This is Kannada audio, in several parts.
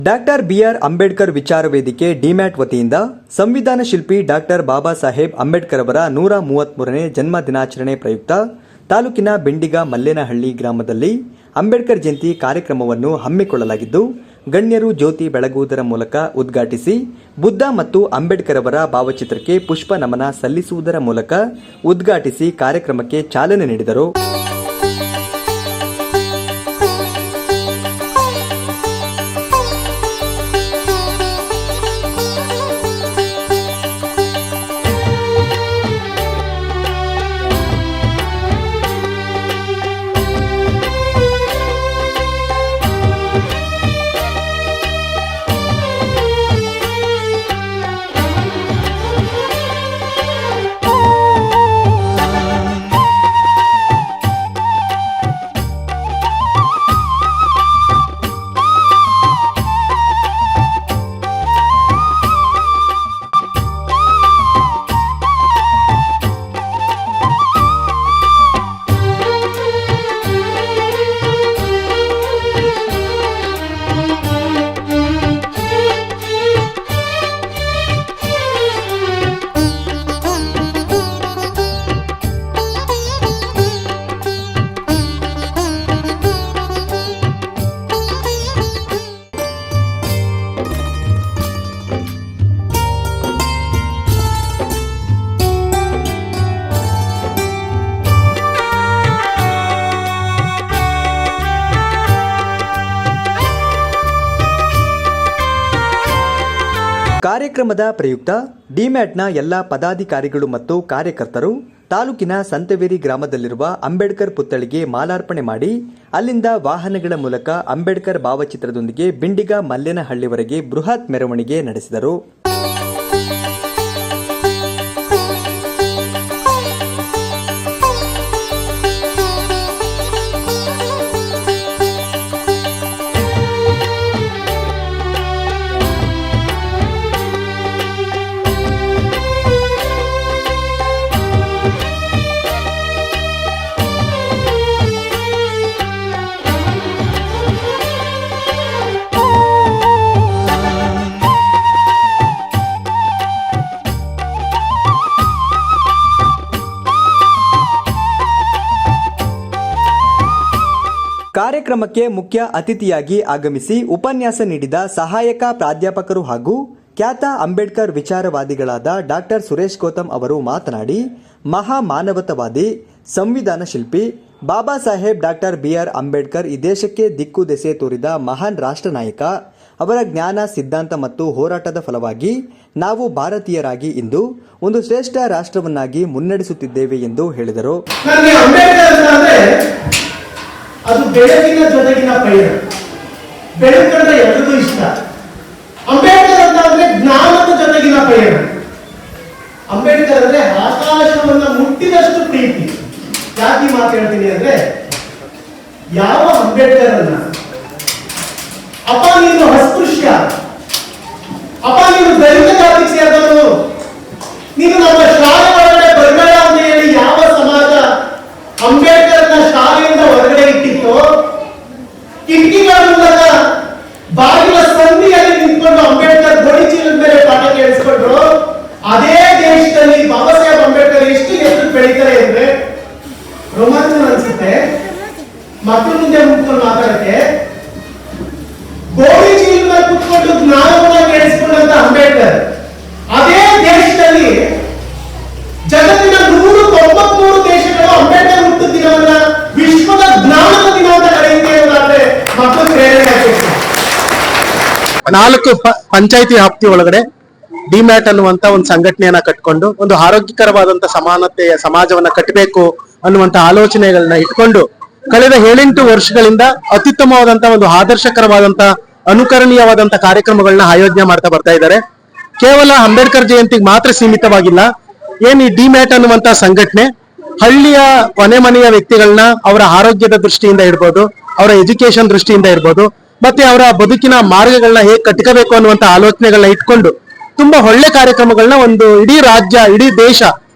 ಡಾಕ್ಟರ್ ಬಿಆರ್ ಅಂಬೇಡ್ಕರ್ ವಿಚಾರ ವೇದಿಕೆ ಡಿಮ್ಯಾಟ್ ವತಿಯಿಂದ ಸಂವಿಧಾನ ಶಿಲ್ಪಿ ಡಾಕ್ಟರ್ ಬಾಬಾ ಸಾಹೇಬ್ ಅಂಬೇಡ್ಕರ್ ಅವರ 133ನೇ ಜನ್ಮ ದಿನಾಚರಣೆ ಪ್ರಯುಕ್ತ ತಾಲೂಕಿನ ಬೆಂಡಿಗ ಮಲ್ಲೇನಹಳ್ಳಿ ಗ್ರಾಮದಲ್ಲಿ ಅಂಬೇಡ್ಕರ್ ಜಯಂತಿ ಕಾರ್ಯಕ್ರಮವನ್ನು ಹಮ್ಮಿಕೊಳ್ಳಲಾಗಿದ್ದು, ಗಣ್ಯರು ಜ್ಯೋತಿ ಬೆಳಗುವುದರ ಮೂಲಕ ಉದ್ಘಾಟಿಸಿ ಬುದ್ಧ ಮತ್ತು ಅಂಬೇಡ್ಕರ್ ಅವರ ಭಾವಚಿತ್ರಕ್ಕೆ ಪುಷ್ಪ ನಮನ ಸಲ್ಲಿಸುವುದರ ಮೂಲಕ ಉದ್ಘಾಟಿಸಿ ಕಾರ್ಯಕ್ರಮಕ್ಕೆ ಚಾಲನೆ ನೀಡಿದರು. ಕಾರ್ಯಕ್ರಮದ ಪ್ರಯುಕ್ತ ಡಿಮ್ಯಾಟ್ನ ಎಲ್ಲ ಪದಾಧಿಕಾರಿಗಳು ಮತ್ತು ಕಾರ್ಯಕರ್ತರು ತಾಲೂಕಿನ ಸಂತವೇರಿ ಗ್ರಾಮದಲ್ಲಿರುವ ಅಂಬೇಡ್ಕರ್ ಪುತ್ಥಳಿಗೆ ಮಾಲಾರ್ಪಣೆ ಮಾಡಿ ಅಲ್ಲಿಂದ ವಾಹನಗಳ ಮೂಲಕ ಅಂಬೇಡ್ಕರ್ ಭಾವಚಿತ್ರದೊಂದಿಗೆ ಬಿಂಡಿಗ ಮಲ್ಲೇನಹಳ್ಳಿವರೆಗೆ ಬೃಹತ್ ಮೆರವಣಿಗೆ ನಡೆಸಿದರು. ಕಾರ್ಯಕ್ರಮಕ್ಕೆ ಮುಖ್ಯ ಅತಿಥಿಯಾಗಿ ಆಗಮಿಸಿ ಉಪನ್ಯಾಸ ನೀಡಿದ ಸಹಾಯಕ ಪ್ರಾಧ್ಯಾಪಕರು ಹಾಗೂ ಖ್ಯಾತ ಅಂಬೇಡ್ಕರ್ ವಿಚಾರವಾದಿಗಳಾದ ಡಾಕ್ಟರ್ ಸುರೇಶ್ ಗೌತಮ್ ಅವರು ಮಾತನಾಡಿ, ಮಹಾ ಮಾನವತಾವಾದಿ, ಸಂವಿಧಾನ ಶಿಲ್ಪಿ ಬಾಬಾ ಸಾಹೇಬ್ ಡಾಕ್ಟರ್ ಬಿಆರ್ ಅಂಬೇಡ್ಕರ್ ಈ ದೇಶಕ್ಕೆ ದಿಕ್ಕು ದೆಸೆ ತೋರಿದ ಮಹಾನ್ ರಾಷ್ಟ್ರ ನಾಯಕ. ಅವರ ಜ್ಞಾನ, ಸಿದ್ಧಾಂತ ಮತ್ತು ಹೋರಾಟದ ಫಲವಾಗಿ ನಾವು ಭಾರತೀಯರಾಗಿ ಇಂದು ಒಂದು ಶ್ರೇಷ್ಠ ರಾಷ್ಟ್ರವನ್ನಾಗಿ ಮುನ್ನಡೆಸುತ್ತಿದ್ದೇವೆ ಎಂದು ಹೇಳಿದರು. ಅದು ಬೆಳಕಿನ ಜೊತೆಗಿನ ಪಯಣ. ಬೆಳಕಂದ್ರೆ ಎಲ್ಲರಿಗೂ ಇಷ್ಟ. ಅಂಬೇಡ್ಕರ್ ಅಂತ ಅಂದ್ರೆ ಜ್ಞಾನದ ಜೊತೆಗಿನ ಪಯಣ. ಅಂಬೇಡ್ಕರ್ ಅಂದ್ರೆ ಆಕಾಶವನ್ನ ಮುಟ್ಟಿದಷ್ಟು ಪ್ರೀತಿ. ಯಾಕೆ ಮಾತು ಹೇಳ್ತೀನಿ ಅಂದ್ರೆ, ಯಾವ ಅಂಬೇಡ್ಕರ್ ಅನ್ನ ಅಪ್ಪ ನೀನು ಅಸ್ಪೃಶ್ಯ, ಅಪ್ಪ ನೀನು ದಲಿತ ಜಾತಿಗೆ ಸೇರಿದವನು, ನೀನು ನಮ್ಮ ಶಾಲೆ ಒಳಗಡೆ ಬರಬೇಡ ಅಂತ ಹೇಳಿ ಯಾವ ಸಮಾಜ ಅಂಬೇಡ್ಕರ್ನ ಶಾಲೆಯಿಂದ ಹೊರಗಡೆ ಇಟ್ಟಿತ್ತು, ಕಿಟಕಿಗಳ ಮೂಲಕ ಬಾಗಿಲ ಸಂಧಿಯಲ್ಲಿ ನಿಂತ್ಕೊಂಡು ಅಂಬೇಡ್ಕರ್ ಗೋಣಿ ಚೀಲದ ಮೇಲೆ ಪಾಠ ಕೇಳಿಸ್ಕೊಂಡ್ರು, ಅದೇ ದೇಶದಲ್ಲಿ ಬಾಬಾ ಸಾಹೇಬ್ ಅಂಬೇಡ್ಕರ್ ಎಷ್ಟು ಬೆಳೀತಾರೆ ಅಂದ್ರೆ ರೋಮಾಂಚನ ಅನ್ಸುತ್ತೆ. ಮಕ್ಕಳ ಮುಂದೆ ಮುಟ್ಕೊಂಡು ಮಾತಾಡಕ್ಕೆ ಗೋಣಿ ಚೀಲದ ಕುತ್ಕೊಂಡು ಜ್ಞಾನವನ್ನ ಕೇಳಿಸ್ಕೊಂಡಂತ ಅಂಬೇಡ್ಕರ್ ಅದೇ ದೇಶದಲ್ಲಿ ಜಗತ್ತಿನ 193 ದೇಶಗಳು ಅಂಬೇಡ್ಕರ್ ಹುಟ್ಟಿದ ದಿನವನ್ನ ವಿಶ್ವದ ಜ್ಞಾನದ ದಿನ ಅಂತ ಕರೆಯುತ್ತೇವೆ. ಮಕ್ಕಳು ಪ್ರೇರಣೆ 4 ಪಂಚಾಯಿತಿ ವ್ಯಾಪ್ತಿ ಒಳಗಡೆ ಡಿಮ್ಯಾಟ್ ಅನ್ನುವಂತ ಒಂದು ಸಂಘಟನೆಯನ್ನ ಕಟ್ಕೊಂಡು ಒಂದು ಆರೋಗ್ಯಕರವಾದಂತ ಸಮಾನತೆಯ ಸಮಾಜವನ್ನ ಕಟ್ಟಬೇಕು ಅನ್ನುವಂತ ಆಲೋಚನೆಗಳನ್ನ ಇಟ್ಕೊಂಡು ಕಳೆದ 7-8 ವರ್ಷಗಳಿಂದ ಅತ್ಯುತ್ತಮವಾದಂತ ಒಂದು ಆದರ್ಶಕರವಾದಂತ ಅನುಕರಣೀಯವಾದಂತ ಕಾರ್ಯಕ್ರಮಗಳನ್ನ ಆಯೋಜನೆ ಮಾಡ್ತಾ ಬರ್ತಾ ಇದ್ದಾರೆ. ಕೇವಲ ಅಂಬೇಡ್ಕರ್ ಜಯಂತಿಗೆ ಮಾತ್ರ ಸೀಮಿತವಾಗಿಲ್ಲ. ಏನ್ ಈ ಡಿಮ್ಯಾಟ್ ಅನ್ನುವಂತ ಸಂಘಟನೆ ಹಳ್ಳಿಯ ಕೊನೆ ಮನೆಯ ವ್ಯಕ್ತಿಗಳನ್ನ ಅವರ ಆರೋಗ್ಯದ ದೃಷ್ಟಿಯಿಂದ ಇರ್ಬೋದು, ಅವರ ಎಜುಕೇಶನ್ ದೃಷ್ಟಿಯಿಂದ ಇರ್ಬೋದು, ಮತ್ತೆ ಅವರ ಬದುಕಿನ ಮಾರ್ಗಗಳನ್ನ ಹೇಗೆ ಕಟ್ಕೋಬೇಕು ಅನ್ನುವಂತ ಆಲೋಚನೆಗಳನ್ನ ಇಟ್ಕೊಂಡು ತುಂಬಾ ಒಳ್ಳೆ ಕಾರ್ಯಕ್ರಮಗಳನ್ನ ಒಂದು ಇಡೀ ರಾಜ್ಯ, ಇಡೀ ದೇಶ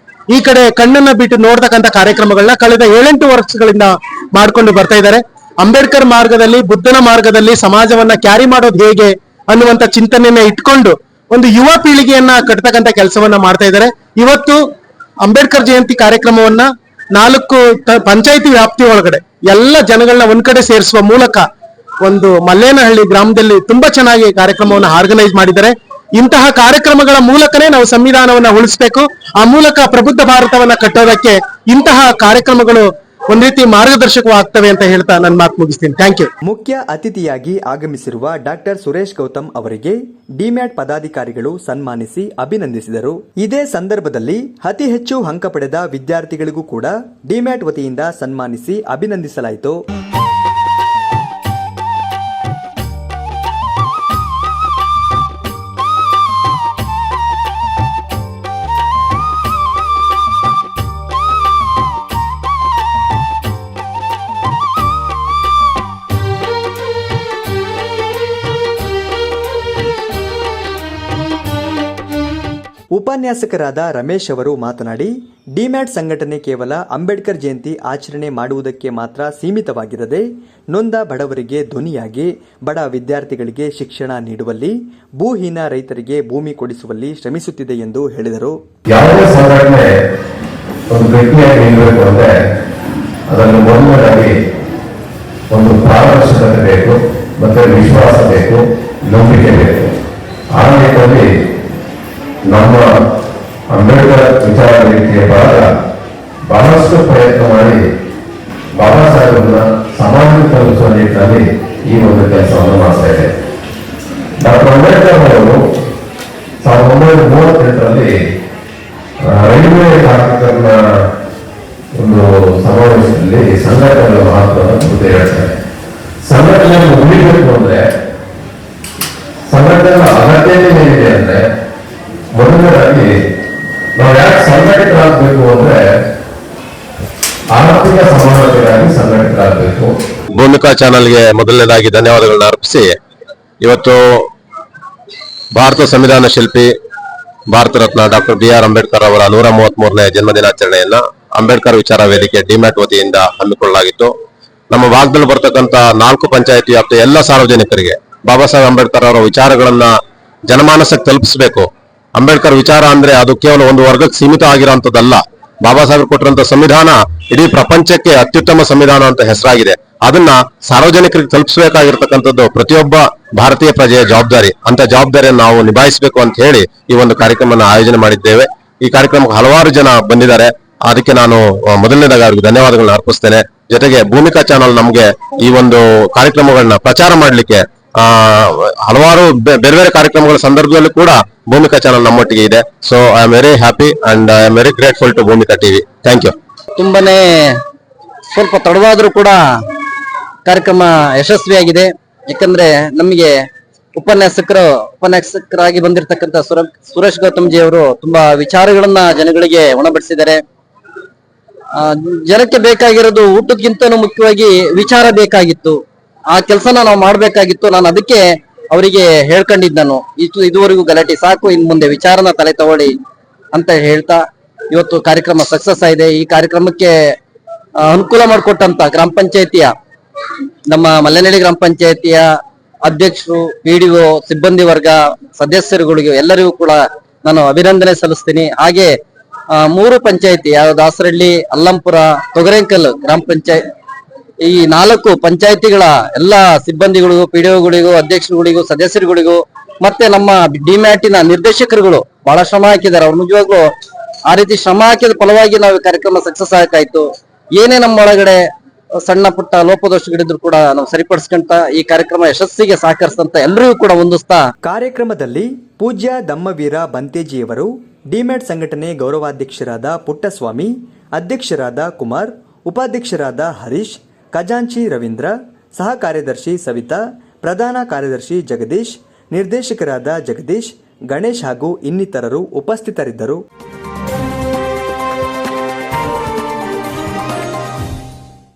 ಈ ಕಡೆ ಕಣ್ಣನ್ನ ಬಿಟ್ಟು ನೋಡ್ತಕ್ಕಂಥ ಕಾರ್ಯಕ್ರಮಗಳನ್ನ ಕಳೆದ 7-8 ವರ್ಷಗಳಿಂದ ಮಾಡ್ಕೊಂಡು ಬರ್ತಾ ಇದ್ದಾರೆ. ಅಂಬೇಡ್ಕರ್ ಮಾರ್ಗದಲ್ಲಿ, ಬುದ್ಧನ ಮಾರ್ಗದಲ್ಲಿ ಸಮಾಜವನ್ನ ಕ್ಯಾರಿ ಮಾಡೋದು ಹೇಗೆ ಅನ್ನುವಂತ ಚಿಂತನೆಯನ್ನ ಇಟ್ಕೊಂಡು ಒಂದು ಯುವ ಪೀಳಿಗೆಯನ್ನ ಕಟ್ತಕ್ಕಂತ ಕೆಲಸವನ್ನ ಮಾಡ್ತಾ ಇದ್ದಾರೆ. ಇವತ್ತು ಅಂಬೇಡ್ಕರ್ ಜಯಂತಿ ಕಾರ್ಯಕ್ರಮವನ್ನ 4 ಪಂಚಾಯಿತಿ ವ್ಯಾಪ್ತಿ ಒಳಗಡೆ ಎಲ್ಲ ಜನಗಳನ್ನ ಒಂದ್ ಕಡೆ ಸೇರಿಸುವ ಮೂಲಕ ಒಂದು ಮಲ್ಲೇನಹಳ್ಳಿ ಗ್ರಾಮದಲ್ಲಿ ತುಂಬಾ ಚೆನ್ನಾಗಿ ಕಾರ್ಯಕ್ರಮವನ್ನು ಆರ್ಗನೈಸ್ ಮಾಡಿದ್ದಾರೆ. ಇಂತಹ ಕಾರ್ಯಕ್ರಮಗಳ ಮೂಲಕನೇ ನಾವು ಸಂವಿಧಾನವನ್ನ ಉಳಿಸಬೇಕು. ಆ ಮೂಲಕ ಪ್ರಬುದ್ಧ ಭಾರತವನ್ನ ಕಟ್ಟೋದಕ್ಕೆ ಇಂತಹ ಕಾರ್ಯಕ್ರಮಗಳು ಒಂದ್ ರೀತಿ ಮಾರ್ಗದರ್ಶಕವಾಗ್ತವೆ ಅಂತ ಹೇಳ್ತಾ ನನ್ನ ಮಾತು ಮುಗಿಸ್ತೀನಿ. Thank you. ಮುಖ್ಯ ಅತಿಥಿಯಾಗಿ ಆಗಮಿಸಿರುವ ಡಾಕ್ಟರ್ ಸುರೇಶ್ ಗೌತಮ್ ಅವರಿಗೆ ಡಿಮ್ಯಾಟ್ ಪದಾಧಿಕಾರಿಗಳು ಸನ್ಮಾನಿಸಿ ಅಭಿನಂದಿಸಿದರು. ಇದೇ ಸಂದರ್ಭದಲ್ಲಿ ಅತಿ ಹೆಚ್ಚು ಅಂಕ ಪಡೆದ ವಿದ್ಯಾರ್ಥಿಗಳಿಗೂ ಕೂಡ ಡಿಮ್ಯಾಟ್ ವತಿಯಿಂದ ಸನ್ಮಾನಿಸಿ ಅಭಿನಂದಿಸಲಾಯಿತು. ಉಪನ್ಯಾಸಕರಾದ ರಮೇಶ್ ಅವರು ಮಾತನಾಡಿ, ಡಿಮ್ಯಾಟ್ ಸಂಘಟನೆ ಕೇವಲ ಅಂಬೇಡ್ಕರ್ ಜಯಂತಿ ಆಚರಣೆ ಮಾಡುವುದಕ್ಕೆ ಮಾತ್ರ ಸೀಮಿತವಾಗಿರದೆ ನೊಂದ ಬಡವರಿಗೆ ಧ್ವನಿಯಾಗಿ ಬಡ ವಿದ್ಯಾರ್ಥಿಗಳಿಗೆ ಶಿಕ್ಷಣ ನೀಡುವಲ್ಲಿ, ಭೂಹೀನ ರೈತರಿಗೆ ಭೂಮಿ ಕೊಡಿಸುವಲ್ಲಿ ಶ್ರಮಿಸುತ್ತಿದೆ ಎಂದು ಹೇಳಿದರು. ಯಾವುದೇ ಸಂಘಟನೆ ಒಂದು ಗಟ್ಟಿಯಾಗಿ ನಿಲ್ಲಬೇಕು ಅಂದ್ರೆ ಅದನ್ನು ಮೊದಲನೇದಾಗಿ ಒಂದು ಪಾರದರ್ಶಕತೆ ಬೇಕು, ಮತ್ತೆ ವಿಶ್ವಾಸ ಬೇಕು, ನಂಬಿಕೆ ಬೇಕು. ಆ ನಿಟ್ಟಿನಲ್ಲಿ ನಮ್ಮ ಅಂಬೇಡ್ಕರ್ ವಿಚಾರ ವೇದಿಕೆಯ ಭಾಗ ಬಹಳಷ್ಟು ಪ್ರಯತ್ನ ಮಾಡಿ ಬಾಬಾ ಸಾಹೇಬರನ್ನ ಸಮಾಜಕ್ಕೆ ತಲುಪಿಸುವ ನಿಟ್ಟಿನಲ್ಲಿ ಈ ಒಂದು ಕೆಲಸವನ್ನು ಮಾಡ್ತಾ ಇದೆ. ಡಾಕ್ಟರ್ ಅಂಬೇಡ್ಕರ್ ಅವರು 1938ರಲ್ಲಿ ರೈಲ್ವೆ ಕಾರ್ಮಿಕರನ್ನ ಒಂದು ಸಮಾವೇಶದಲ್ಲಿ ಸಂಘಟನೆಗಳ ಮಹತ್ವವನ್ನು ಕುರಿತು ಹೇಳ್ತಾರೆ. ಸಂಘಟನೆಯನ್ನು ಉಳಿಬೇಕು ಅಂದ್ರೆ ಸಂಘಟನೆಯ ಅಗತ್ಯತೆ ಏನಿದೆ ಅಂದ್ರೆ ಮೊದಲನೇದಾಗಿ ನಾವು ಯಾಕೆ ಸಂಘಟಿತರಾಗಬೇಕು ಅಂದ್ರೆ ಆರ್ಥಿಕ ಸಮಾನತೆಗಾಗಿ ಸಂಘಟಿತರಾಗಬೇಕು. ಭೂಮಿಕಾ ಚಾನಲ್ಗೆ ಮೊದಲನೇದಾಗಿ ಧನ್ಯವಾದಗಳನ್ನ ಅರ್ಪಿಸಿ, ಇವತ್ತು ಭಾರತ ಸಂವಿಧಾನ ಶಿಲ್ಪಿ ಭಾರತ ರತ್ನ ಡಾಕ್ಟರ್ BR ಅಂಬೇಡ್ಕರ್ ಅವರ 133ನೇ ಜನ್ಮದಿನಾಚರಣೆಯನ್ನ ಅಂಬೇಡ್ಕರ್ ವಿಚಾರ ವೇದಿಕೆ ಡಿಮ್ಯಾಟ್ ವತಿಯಿಂದ ಹಮ್ಮಿಕೊಳ್ಳಲಾಗಿತ್ತು. ನಮ್ಮ ಭಾಗದಲ್ಲಿ ಬರ್ತಕ್ಕಂಥ 4 ಪಂಚಾಯತಿ ವ್ಯಾಪ್ತಿಯ ಎಲ್ಲ ಸಾರ್ವಜನಿಕರಿಗೆ ಬಾಬಾ ಸಾಹೇಬ್ ಅಂಬೇಡ್ಕರ್ ಅವರ ವಿಚಾರಗಳನ್ನ ಜನಮಾನಸಕ್ಕೆ ತಲುಪಿಸಬೇಕು. ಅಂಬೇಡ್ಕರ್ ವಿಚಾರ ಅಂದ್ರೆ ಅದು ಕೇವಲ ಒಂದು ವರ್ಗಕ್ಕೆ ಸೀಮಿತ ಆಗಿರೋಂಥದ್ದಲ್ಲ. ಬಾಬಾ ಸಾಹೇಬ್ ಕೊಟ್ಟಿರುವಂತ ಸಂವಿಧಾನ ಇಡೀ ಪ್ರಪಂಚಕ್ಕೆ ಅತ್ಯುತ್ತಮ ಸಂವಿಧಾನ ಅಂತ ಹೆಸರಾಗಿದೆ. ಅದನ್ನ ಸಾರ್ವಜನಿಕರಿಗೆ ತಲುಪಿಸಬೇಕಾಗಿರ್ತಕ್ಕಂಥದ್ದು ಪ್ರತಿಯೊಬ್ಬ ಭಾರತೀಯ ಪ್ರಜೆಯ ಜವಾಬ್ದಾರಿ. ಅಂತ ಜವಾಬ್ದಾರಿಯನ್ನು ನಾವು ನಿಭಾಯಿಸಬೇಕು ಅಂತ ಹೇಳಿ ಈ ಒಂದು ಕಾರ್ಯಕ್ರಮನ ಆಯೋಜನೆ ಮಾಡಿದ್ದೇವೆ. ಈ ಕಾರ್ಯಕ್ರಮಕ್ಕೆ ಹಲವಾರು ಜನ ಬಂದಿದ್ದಾರೆ. ಅದಕ್ಕೆ ನಾನು ಮೊದಲನೇದಾಗಿ ಅವರಿಗೆ ಧನ್ಯವಾದಗಳನ್ನ ಅರ್ಪಿಸ್ತೇನೆ. ಜೊತೆಗೆ ಭೂಮಿಕಾ ಚಾನಲ್ ನಮ್ಗೆ ಈ ಒಂದು ಕಾರ್ಯಕ್ರಮಗಳನ್ನ ಪ್ರಚಾರ ಮಾಡ್ಲಿಕ್ಕೆ ಹಲವಾರು ಬೇರೆ ಬೇರೆ ಕಾರ್ಯಕ್ರಮಗಳ ಸಂದರ್ಭದಲ್ಲಿ ಕೂಡ ಭೂಮಿಕಾ ಚಾನಲ್ ನಮ್ಮೊಟ್ಟಿಗೆ ಇದೆ. So I am very happy and I am very grateful to Bhoomika TV. Thank you. ತುಂಬಾನೇ ಸ್ವಲ್ಪ ತಡವಾದ್ರೂ ಕೂಡ ಕಾರ್ಯಕ್ರಮ ಯಶಸ್ವಿಯಾಗಿದೆ. ಯಾಕಂದ್ರೆ ನಮಗೆ ಉಪನ್ಯಾಸಕರಾಗಿ ಬಂದಿರತಕ್ಕಂತ ಸುರೇಶ್ ಗೌತಮ್ ಜಿ ಅವರು ತುಂಬಾ ವಿಚಾರಗಳನ್ನ ಜನಗಳಿಗೆ ಉಣಬಡಿಸಿದ್ದಾರೆ. ಜನಕ್ಕೆ ಬೇಕಾಗಿರೋದು ಊಟಕ್ಕಿಂತನೂ ಮುಖ್ಯವಾಗಿ ವಿಚಾರ ಬೇಕಾಗಿತ್ತು. ಆ ಕೆಲಸನ ನಾವು ಮಾಡ್ಬೇಕಾಗಿತ್ತು. ನಾನು ಅದಕ್ಕೆ ಅವರಿಗೆ ಹೇಳ್ಕೊಂಡಿದ್ದ, ನಾನು ಇದುವರೆಗೂ ಗಲಾಟೆ ಸಾಕು, ಇನ್ ಮುಂದೆ ವಿಚಾರನ ತಲೆ ತಗೊಳ್ಳಿ ಅಂತ ಹೇಳ್ತಾ ಇವತ್ತು ಕಾರ್ಯಕ್ರಮ ಸಕ್ಸಸ್ ಆಗಿದೆ. ಈ ಕಾರ್ಯಕ್ರಮಕ್ಕೆ ಅನುಕೂಲ ಮಾಡಿಕೊಟ್ಟಂತ ಗ್ರಾಮ ಪಂಚಾಯತಿಯ ನಮ್ಮ ಮಲ್ಲೇನಹಳ್ಳಿ ಗ್ರಾಮ ಪಂಚಾಯತಿಯ ಅಧ್ಯಕ್ಷರು, PDO, ಸಿಬ್ಬಂದಿ ವರ್ಗ, ಸದಸ್ಯರುಗಳಿಗೆ ಎಲ್ಲರಿಗೂ ಕೂಡ ನಾನು ಅಭಿನಂದನೆ ಸಲ್ಲಿಸ್ತೀನಿ. ಹಾಗೆ 3 ಪಂಚಾಯತಿ, ದಾಸರಹಳ್ಳಿ, ಅಲ್ಲಂಪುರ, ತೊಗರೆಂಕಲ್ ಗ್ರಾಮ ಪಂಚಾಯತ್, ಈ 4 ಪಂಚಾಯತಿಗಳ ಎಲ್ಲಾ ಸಿಬ್ಬಂದಿಗಳಿಗೂ, PDOಗಳಿಗೂ, ಅಧ್ಯಕ್ಷರುಗಳಿಗೂ, ಸದಸ್ಯರುಗಳಿಗೂ, ಮತ್ತೆ ನಮ್ಮ ಡಿಮ್ಯಾಟಿನ ನಿರ್ದೇಶಕರುಗಳು ಬಹಳ ಶ್ರಮ ಹಾಕಿದ್ದಾರೆ. ಅವ್ರು ನಿಜವಾಗ್ಲೂ ಆ ರೀತಿ ಶ್ರಮ ಹಾಕಿದ ಫಲವಾಗಿ ನಾವು ಕಾರ್ಯಕ್ರಮ ಸಕ್ಸಸ್ ಆಗಾಯ್ತು. ಏನೇ ನಮ್ಮ ಒಳಗಡೆ ಸಣ್ಣ ಪುಟ್ಟ ಲೋಪದೋಷಗಳಿದ್ರು ಕೂಡ ನಾವು ಸರಿಪಡಿಸ್ಕೊಂತ ಈ ಕಾರ್ಯಕ್ರಮ ಯಶಸ್ಸಿಗೆ ಸಹಕರಿಸಿದಂತ ಎಲ್ಲರಿಗೂ ಕೂಡ ಹೊಂದಿಸ್ತಾ ಕಾರ್ಯಕ್ರಮದಲ್ಲಿ ಪೂಜ್ಯ ದಮ್ಮವೀರ ಬಂತೇಜಿಯವರು, ಡಿಮ್ಯಾಟ್ ಸಂಘಟನೆ ಗೌರವಾಧ್ಯಕ್ಷರಾದ ಪುಟ್ಟಸ್ವಾಮಿ, ಅಧ್ಯಕ್ಷರಾದ ಕುಮಾರ್, ಉಪಾಧ್ಯಕ್ಷರಾದ ಹರೀಶ್, ಖಜಾಂಚಿ ರವೀಂದ್ರ, ಸಹ ಕಾರ್ಯದರ್ಶಿ ಸವಿತಾ, ಪ್ರಧಾನ ಕಾರ್ಯದರ್ಶಿ ಜಗದೀಶ್, ನಿರ್ದೇಶಕರಾದ ಜಗದೀಶ್, ಗಣೇಶ್ ಹಾಗೂ ಇನ್ನಿತರರು ಉಪಸ್ಥಿತರಿದ್ದರು.